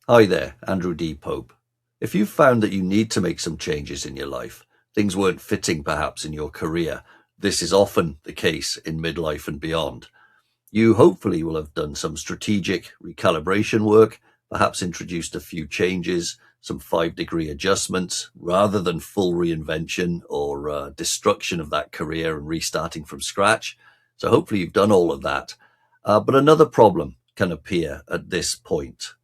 Hi there, Andrew D. Pope. If you've found that you need to make some changes in your life, things weren't fitting perhaps in your career, this is often the case in midlife and beyond. You hopefully will have done some strategic recalibration work, perhaps introduced a few changes, some 5-degree adjustments, rather than full reinvention or destruction of that career and restarting from scratch. So hopefully you've done all of that. But another problem can appear at this point.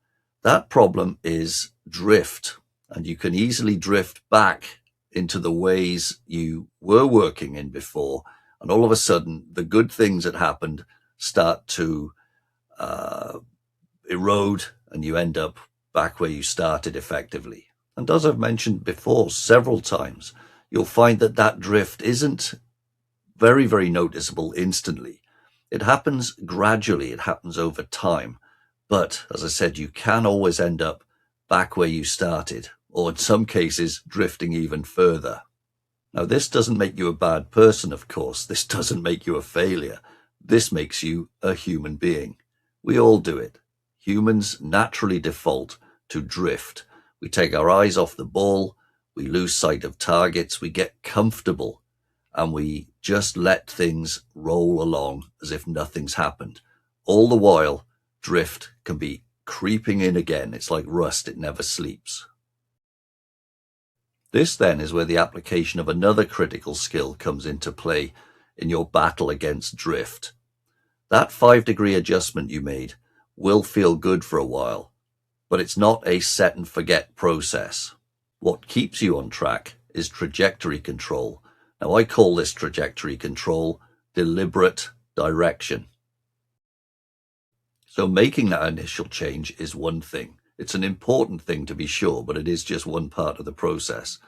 That problem is drift, and you can easily drift back into the ways you were working in before, and all of a sudden the good things that happened start to uh, erode, and you end up back where you started effectively. And as I've mentioned before several times, you'll find that that drift isn't very, very noticeable instantly. It happens gradually, it happens over time. But as I said, you can always end up back where you started, or in some cases, drifting even further. Now, this doesn't make you a bad person, of course. This doesn't make you a failure. This makes you a human being. We all do it. Humans naturally default to drift. We take our eyes off the ball, we lose sight of targets, we get comfortable, and we just let things roll along as if nothing's happened. All the while, drift can be creeping in again. It's like rust, it never sleeps. This then is where the application of another critical skill comes into play in your battle against drift. That 5-degree adjustment you made will feel good for a while, but it's not a set and forget process. What keeps you on track is trajectory control. Now, I call this trajectory control deliberate direction. So making that initial change is one thing. It's an important thing to be sure, but it is just one part of the process.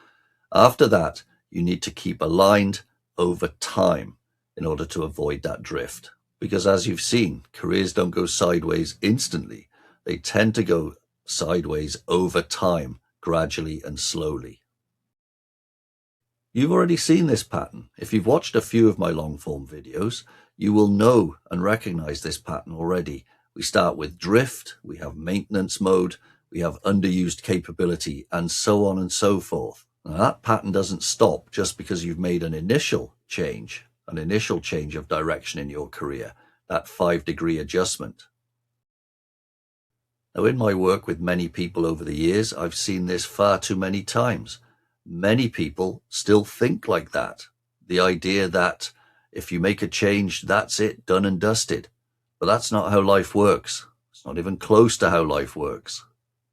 After that, you need to keep aligned over time in order to avoid that drift. Because as you've seen, careers don't go sideways instantly. They tend to go sideways over time, gradually and slowly. You've already seen this pattern. If you've watched a few of my long-form videos, you will know and recognize this pattern already. We start with drift, we have maintenance mode, we have underused capability, and so on and so forth. Now, that pattern doesn't stop just because you've made an initial change of direction in your career, that 5-degree adjustment. Now, in my work with many people over the years, I've seen this far too many times. Many people still think like that. The idea that if you make a change, that's it, done and dusted. But that's not how life works. It's not even close to how life works.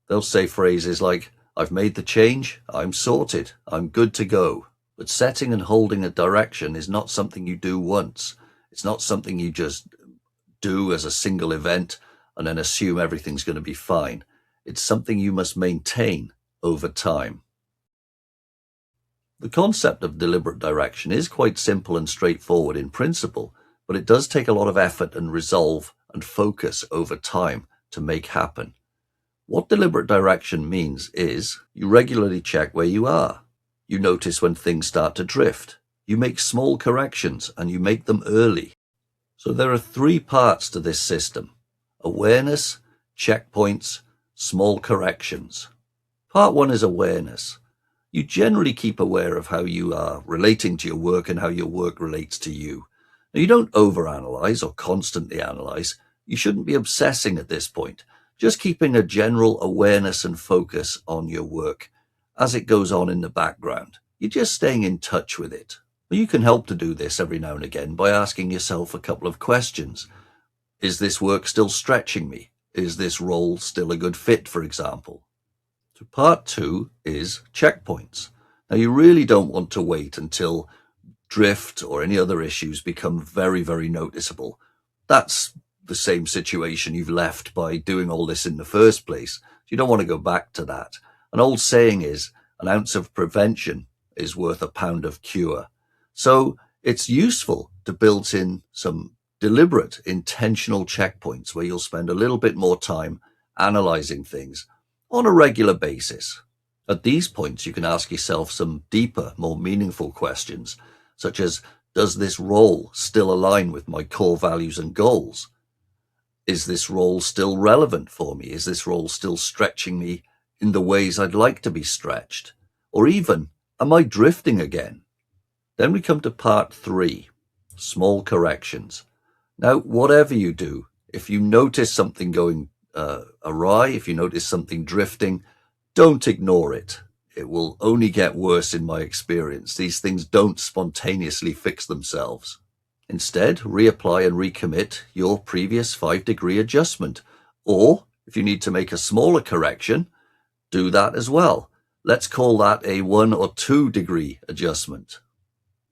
They'll say phrases like, I've made the change, I'm sorted, I'm good to go. But setting and holding a direction is not something you do once. It's not something you just do as a single event and then assume everything's going to be fine. It's something you must maintain over time. The concept of deliberate direction is quite simple and straightforward in principle, but it does take a lot of effort and resolve and focus over time to make happen. What deliberate direction means is you regularly check where you are. You notice when things start to drift. You make small corrections and you make them early. So there are 3 parts to this system: awareness, checkpoints, small corrections. Part 1 is awareness. You generally keep aware of how you are relating to your work and how your work relates to you. Now, you don't overanalyze or constantly analyze. You shouldn't be obsessing at this point. Just keeping a general awareness and focus on your work as it goes on in the background. You're just staying in touch with it. You can help to do this every now and again by asking yourself a couple of questions. Is this work still stretching me? Is this role still a good fit, for example? So part 2 is checkpoints. Now, you really don't want to wait until drift or any other issues become very, very noticeable. That's the same situation you've left by doing all this in the first place. You don't want to go back to that. An old saying is, an ounce of prevention is worth a pound of cure. So it's useful to build in some deliberate, intentional checkpoints where you'll spend a little bit more time analyzing things on a regular basis. At these points, you can ask yourself some deeper, more meaningful questions, such as, does this role still align with my core values and goals? Is this role still relevant for me? Is this role still stretching me in the ways I'd like to be stretched? Or even, am I drifting again? Then we come to part 3, small corrections. Now, whatever you do, if you notice something going awry, if you notice something drifting, don't ignore it. It will only get worse in my experience. These things don't spontaneously fix themselves. Instead, reapply and recommit your previous 5-degree adjustment. Or, if you need to make a smaller correction, do that as well. Let's call that a 1 or 2 degree adjustment.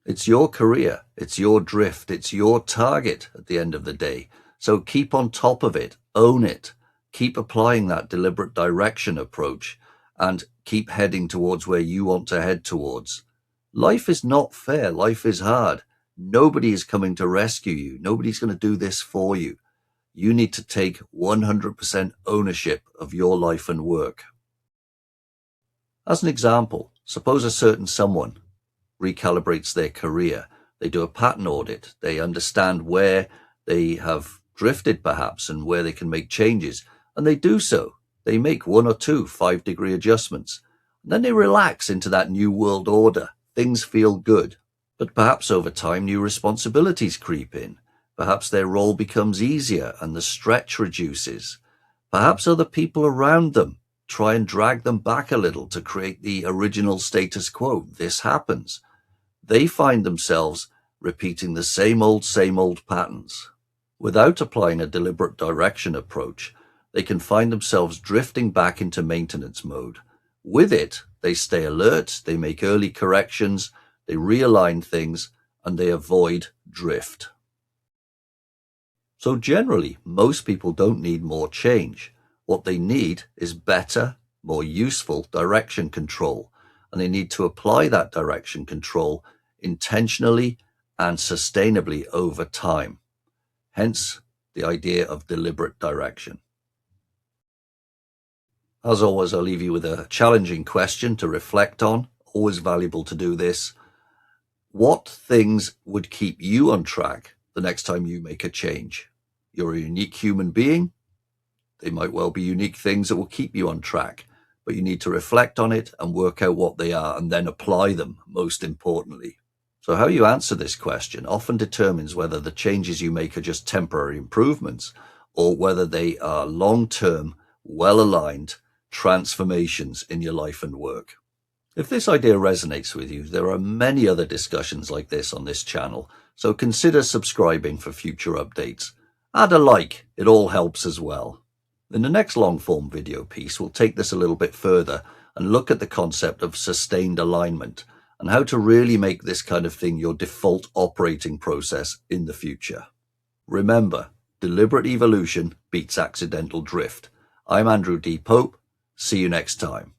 It's your career, it's your drift, it's your target at the end of the day. So keep on top of it, own it, keep applying that deliberate direction approach, and keep heading towards where you want to head towards. Life is not fair, life is hard. Nobody is coming to rescue you. Nobody's going to do this for you. You need to take 100% ownership of your life and work. As an example, suppose a certain someone recalibrates their career. They do a pattern audit. They understand where they have drifted perhaps and where they can make changes. And they do so. They make 1 or 2 5-degree adjustments. And then they relax into that new world order. Things feel good. But perhaps over time, new responsibilities creep in. Perhaps their role becomes easier and the stretch reduces. Perhaps other people around them try and drag them back a little to create the original status quo. This happens. They find themselves repeating the same old patterns. Without applying a deliberate direction approach, they can find themselves drifting back into maintenance mode. With it, they stay alert, they make early corrections, they realign things, and they avoid drift. So generally, most people don't need more change. What they need is better, more useful direction control, and they need to apply that direction control intentionally and sustainably over time. Hence, the idea of deliberate direction. As always, I'll leave you with a challenging question to reflect on. Always valuable to do this. What things would keep you on track the next time you make a change? You're a unique human being. They might well be unique things that will keep you on track, but you need to reflect on it and work out what they are and then apply them, most importantly. So how you answer this question often determines whether the changes you make are just temporary improvements or whether they are long-term, well-aligned transformations in your life and work. If this idea resonates with you, there are many other discussions like this on this channel, so consider subscribing for future updates. Add a like, it all helps as well. In the next long-form video piece, we'll take this a little bit further and look at the concept of sustained alignment and how to really make this kind of thing your default operating process in the future. Remember, deliberate evolution beats accidental drift. I'm Andrew D. Pope. See you next time.